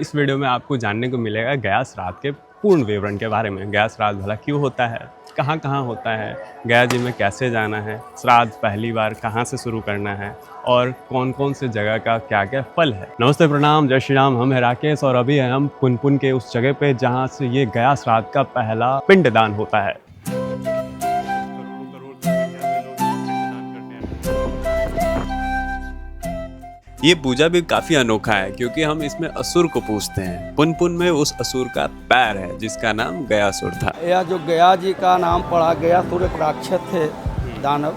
इस वीडियो में आपको जानने को मिलेगा गया श्राद्ध के पूर्ण विवरण के बारे में। गया श्राद्ध भला क्यों होता है, कहाँ कहाँ होता है, गया जी में कैसे जाना है, श्राद्ध पहली बार कहाँ से शुरू करना है और कौन कौन से जगह का क्या क्या फल है। नमस्ते, प्रणाम, जय श्री राम। हम हैं राकेश और अभी हैं हम पुनपुन के उस जगह पे जहाँ से ये गया श्राद्ध का पहला पिंडदान होता है। ये पूजा भी काफी अनोखा है क्योंकि हम इसमें असुर को पूजते हैं। पुनपुन में उस असुर का पैर है जिसका नाम गयासुर था। यह जो गया जी का नाम पड़ा, गयासुर एक राक्षस थे, दानव,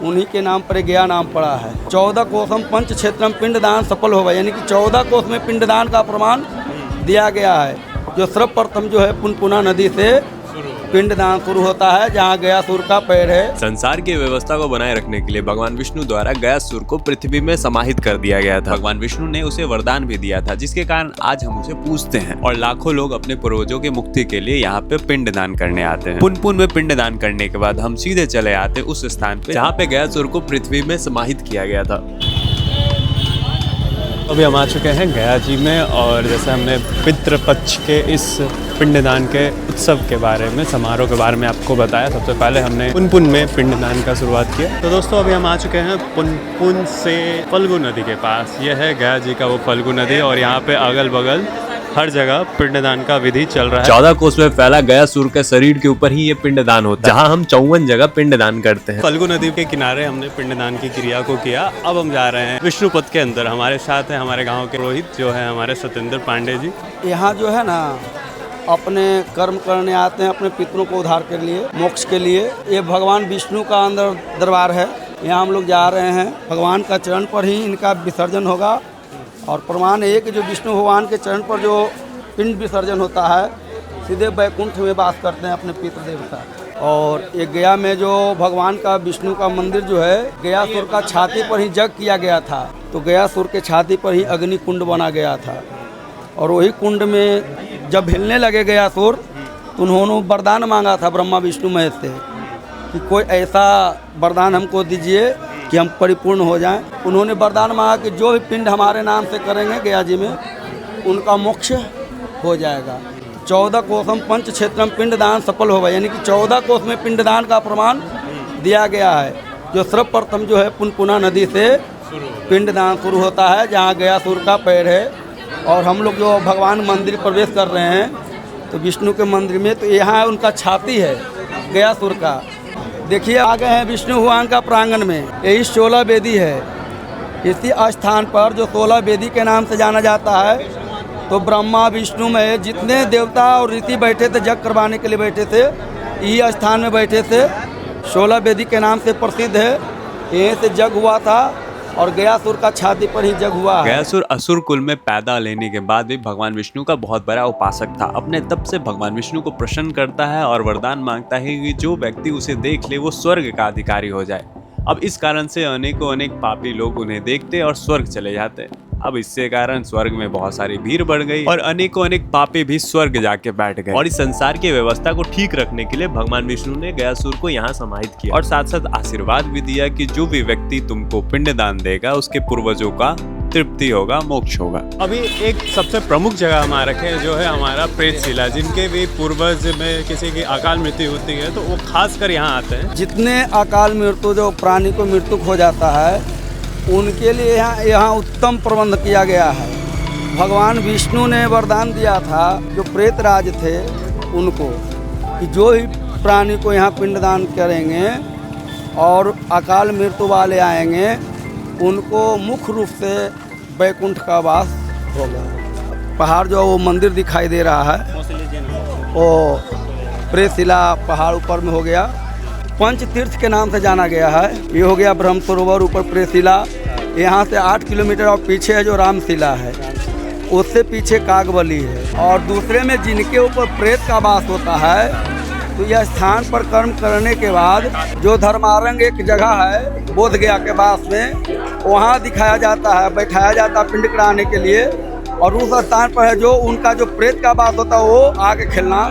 उन्हीं के नाम पर गया नाम पड़ा है। 14 कोसम पंच क्षेत्रम पिंडदान सफल होगा, यानी कि 14 कोस में पिंडदान का प्रमाण दिया गया है। जो सर्वप्रथम जो है पुनपुना नदी से पिंडदान शुरू होता है, जहाँ गयासुर का पैर है। संसार की व्यवस्था को बनाए रखने के लिए भगवान विष्णु द्वारा गयासुर को पृथ्वी में समाहित कर दिया गया था। भगवान विष्णु ने उसे वरदान भी दिया था, जिसके कारण आज हम उसे पूजते हैं और लाखों लोग अपने पूर्वजों की मुक्ति के लिए यहाँ पे पिंडदान करने आते हैं। पुनपुन में पिंडदान करने के बाद हम सीधे चले आते उस स्थान पे जहाँ पे गयासुर को पृथ्वी में समाहित किया गया था। अभी हम आ चुके हैं गया जी में और जैसे हमने पितृपक्ष के इस पिंडदान के उत्सव के बारे में, समारोह के बारे में आपको बताया। सबसे पहले हमने पुनपुन में पिंडदान का शुरुआत किया। तो दोस्तों अभी हम आ चुके हैं पुनपुन से फल्गु नदी के पास। यह है गया जी का वो फल्गु नदी और यहाँ पे अगल बगल हर जगह पिंडदान का विधि चल रहा है। 14 कोस में फैला गयासुर के शरीर के ऊपर ही ये पिंडदान होता है, जहाँ हम 54 जगह पिंडदान करते हैं। फल्गु नदी के किनारे हमने पिंडदान की क्रिया को किया। अब हम जा रहे हैं विष्णुपद के अंदर। हमारे साथ है हमारे गाँव के रोहित, जो है हमारे सत्येंद्र पांडे जी। यहाँ जो है ना अपने कर्म करने आते हैं, अपने पितरों को उद्धार के लिए, मोक्ष के लिए। ये भगवान विष्णु का अंदर दरबार है। यहाँ हम लोग जा रहे हैं, भगवान का चरण पर ही इनका विसर्जन होगा। और प्रमाण है कि जो विष्णु भगवान के चरण पर जो पिंड विसर्जन होता है, सीधे बैकुंठ में वास करते हैं अपने पितृ देवता। और ये गया में जो भगवान का विष्णु का मंदिर जो है, गयासुर का छाती पर ही यज्ञ किया गया था। तो गयासुर के छाती पर ही अग्नि कुंड बना गया था और वही कुंड में जब हिलने लगे गयासुर, तो उन्होंने वरदान मांगा था ब्रह्मा विष्णु महेश से कि कोई ऐसा वरदान हमको दीजिए कि हम परिपूर्ण हो जाएं। उन्होंने वरदान मांगा कि जो भी पिंड हमारे नाम से करेंगे गया जी में, उनका मोक्ष हो जाएगा। 14 कोसम पंच क्षेत्रम पिंडदान सफल होगा, यानी कि 14 कोस में पिंडदान का प्रमाण दिया गया है। जो सर्वप्रथम जो है पुनपुना नदी से पिंडदान शुरू होता है, जहाँ गयासुर का पैर है। और हम लोग जो भगवान मंदिर प्रवेश कर रहे हैं तो विष्णु के मंदिर में, तो यहाँ उनका छाती है गयासुर का। देखिए आ गए हैं विष्णु भगवान का प्रांगण में। यही 16 वेदी है। इसी स्थान पर जो 16 वेदी के नाम से जाना जाता है, तो ब्रह्मा विष्णु में जितने देवता और ऋषि बैठे थे, जग करवाने के लिए बैठे थे, यही स्थान में बैठे थे। 16 वेदी के नाम से प्रसिद्ध है। यहीं से जग हुआ था और गयासुर का छाती पर ही जग हुआ है। गयासुर असुर कुल में पैदा लेने के बाद भी भगवान विष्णु का बहुत बड़ा उपासक था। अपने तप से भगवान विष्णु को प्रसन्न करता है और वरदान मांगता है कि जो व्यक्ति उसे देख ले वो स्वर्ग का अधिकारी हो जाए। अब इस कारण से अनेकों अनेक पापी लोग उन्हें देखते और स्वर्ग चले जाते। अब इससे कारण स्वर्ग में बहुत सारी भीड़ बढ़ गई और अनेकों अनेक पापी भी स्वर्ग जाके बैठ गए। और इस संसार की व्यवस्था को ठीक रखने के लिए भगवान विष्णु ने गयासुर को यहाँ समाहित किया और साथ साथ आशीर्वाद भी दिया कि जो भी व्यक्ति तुमको पिंडदान देगा उसके पूर्वजों का तृप्ति होगा, मोक्ष होगा। अभी एक सबसे प्रमुख जगह हम आ रखे हैं, जो है हमारा प्रेतशिला। जिनके भी पूर्वज में किसी की अकाल मृत्यु होती है तो वो खास कर यहाँ आते हैं। जितने अकाल मृत्यु जो प्राणी को मृत्यु हो जाता है, उनके लिए यहाँ उत्तम प्रबंध किया गया है। भगवान विष्णु ने वरदान दिया था जो प्रेतराज थे उनको, कि जो ही प्राणी को यहाँ पिंडदान करेंगे और अकाल मृत्यु वाले आएंगे, उनको मुख्य रूप से बैकुंठ का वास होगा। पहाड़ जो वो मंदिर दिखाई दे रहा है, वो प्रेतशिला पहाड़ ऊपर में हो गया। पंच तीर्थ के नाम से जाना गया है। ये हो गया ब्रह्म सरोवर, ऊपर प्रेतशिला। यहाँ से 8 किलोमीटर और पीछे है जो रामशिला है, उससे पीछे कागबली है। और दूसरे में जिनके ऊपर प्रेत का वास होता है, तो यह स्थान पर कर्म करने के बाद जो धर्मारंग एक जगह है बोध गया के पास में, वहाँ दिखाया जाता है, बैठाया जाता है पिंड कराने के लिए। और उस स्थान पर है जो उनका जो प्रेत का वास होता है, वो आके खेलना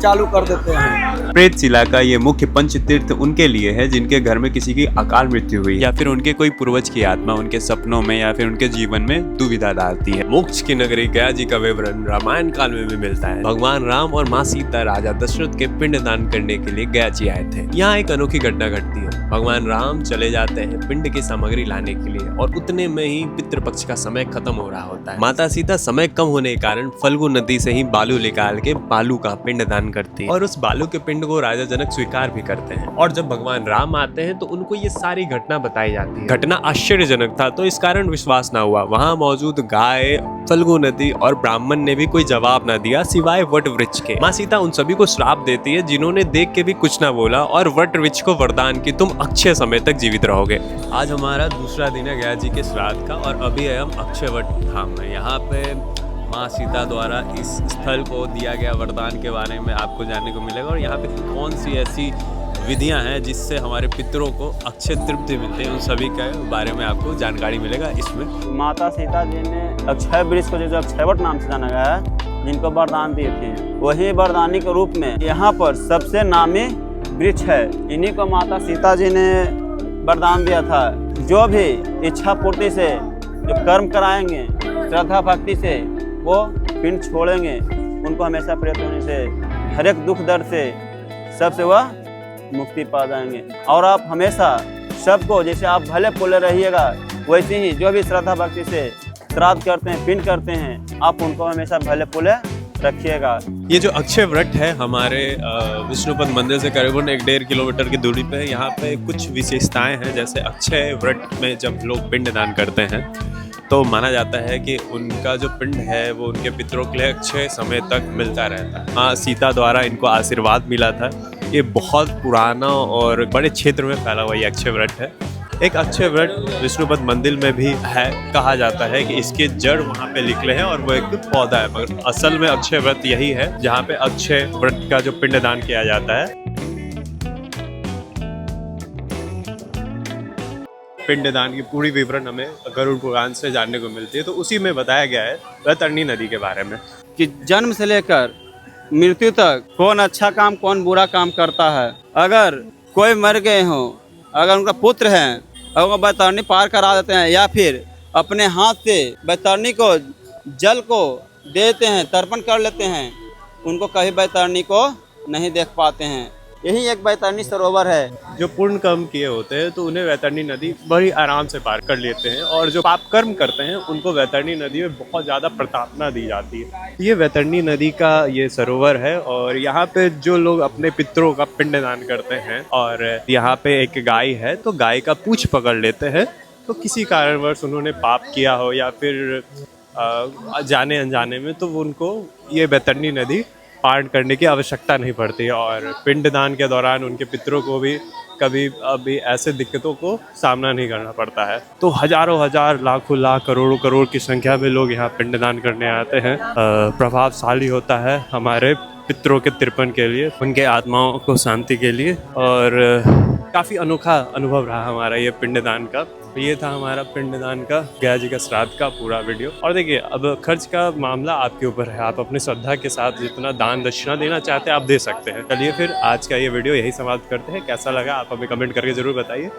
चालू कर देते हैं। प्रेतशिला का ये मुख्य पंच तीर्थ उनके लिए है जिनके घर में किसी की अकाल मृत्यु हुई या फिर उनके कोई पूर्वज की आत्मा उनके सपनों में या फिर उनके जीवन में दुविधा डालती है। मोक्ष की नगरी गया जी का विवरण रामायण काल में भी मिलता है। भगवान राम और माँ सीता राजा दशरथ के पिंड दान करने के लिए गया जी आए थे। यहाँ एक अनोखी घटना घटती है। भगवान राम चले जाते हैं पिंड की सामग्री लाने के लिए और उतने में ही पितृपक्ष का समय खत्म हो रहा होता है। माता सीता समय कम होने के कारण फल्गु नदी से ही बालू निकाल के बालू का पिंड दान करती है और उस बालू के पिंड को राजा जनक स्वीकार भी करते हैं। और जब भगवान राम आते हैं तो उनको ये सारी घटना बताई जाती है। घटना आश्चर्यजनक था तो इस कारण विश्वास ना हुआ। वहाँ मौजूद गाय, फल्गु नदी और ब्राह्मण ने भी कोई जवाब न दिया सिवाय वट वृक्ष के। माँ सीता उन सभी को श्राप देती है जिन्होंने देख के भी कुछ ना बोला और वट वृक्ष को वरदान की तुम अक्षय समय तक जीवित रहोगे। आज हमारा दूसरा दिन है गया जी के श्राद्ध का और अभी है हम अक्षय वट धाम में। यहाँ पे माँ सीता द्वारा इस स्थल को दिया गया वरदान के बारे में आपको जानने को मिलेगा और यहाँ पे कौन सी ऐसी विधियां हैं जिससे हमारे पितरों को अक्षय तृप्ति मिलते हैं, उन सभी के बारे में आपको जानकारी मिलेगा इसमें। माता सीता जी ने अक्षय वृक्ष को जो अक्षयवट नाम से जाना गया है, जिनको वरदान दिए थे, वही वरदानी के रूप में यहाँ पर सबसे नामी वृक्ष है। इन्हीं को माता सीता जी ने वरदान दिया था। जो भी इच्छा पूर्ति से जो कर्म कराएंगे, श्रद्धा भक्ति से वो पिंड छोड़ेंगे, उनको हमेशा प्रेत होने से, हर एक दुख दर्द से सबसे वह मुक्ति पा जाएंगे। और आप हमेशा सबको, जैसे आप भले पुले रहिएगा, वैसे ही जो भी श्रद्धा भक्ति से श्राद्ध करते हैं, पिंड करते हैं, आप उनको हमेशा भले पुले रखिएगा। ये जो अक्षय व्रत है हमारे विष्णुपद मंदिर से करीबन 1-1.5 किलोमीटर की दूरी पे है। यहाँ पे कुछ विशेषताएं हैं, जैसे अक्षय व्रत में जब लोग पिंड दान करते हैं तो माना जाता है कि उनका जो पिंड है वो उनके पितरों के लिए अच्छे समय तक मिलता रहता है। माँ सीता द्वारा इनको आशीर्वाद मिला था। ये बहुत पुराना और बड़े क्षेत्र में फैला हुआ ये अक्षय व्रत है। एक अक्षय व्रत विष्णुपद मंदिर में भी है। कहा जाता है कि इसके जड़ वहाँ पे निकले हैं और वो एक पौधा है, मगर असल में अक्षय व्रत यही है जहाँ पे अक्षय व्रत का जो पिंडदान किया जाता है। पिंडदान की पूरी विवरण हमें गरुड़ पुराण से जानने को मिलती है, तो उसी में बताया गया है वैतरणी नदी के बारे में कि जन्म से लेकर मृत्यु तक कौन अच्छा काम कौन बुरा काम करता है। अगर कोई मर गए हो, अगर उनका पुत्र है, अगर वो वैतरणी पार करा देते हैं या फिर अपने हाथ से वैतरणी को जल को देते हैं, तर्पण कर लेते हैं, उनको कभी वैतरणी को नहीं देख पाते हैं। यही एक वैतरणी सरोवर है। जो पुण्य कर्म किए होते हैं तो उन्हें वैतरणी नदी बड़ी आराम से पार कर लेते हैं, और जो पाप कर्म करते हैं उनको वैतरणी नदी में बहुत ज़्यादा प्रताड़ना दी जाती है। ये वैतरणी नदी का ये सरोवर है और यहाँ पे जो लोग अपने पितरों का पिंडदान करते हैं, और यहाँ पे एक गाय है तो गाय का पूंछ पकड़ लेते हैं, तो किसी कारणवश उन्होंने पाप किया हो या फिर जाने अनजाने में, तो उनको ये वैतरणी नदी पार करने की आवश्यकता नहीं पड़ती। और पिंडदान के दौरान उनके पितरों को भी कभी अभी ऐसे दिक्कतों को सामना नहीं करना पड़ता है। तो हजारों हजार, लाखों लाख, करोड़ों करोड़ की संख्या में लोग यहाँ पिंडदान करने आते हैं। प्रभावशाली होता है हमारे पितरों के तर्पण के लिए, उनके आत्माओं को शांति के लिए, और काफ़ी अनोखा अनुभव रहा हमारा ये पिंडदान का। ये था हमारा पिंडदान का, गया जी का श्राद्ध का पूरा वीडियो। और देखिए, अब खर्च का मामला आपके ऊपर है, आप अपनी श्रद्धा के साथ जितना दान दक्षिणा देना चाहते हैं आप दे सकते हैं। चलिए फिर आज का ये वीडियो यही समाप्त करते हैं। कैसा लगा आप हमें कमेंट करके ज़रूर बताइए।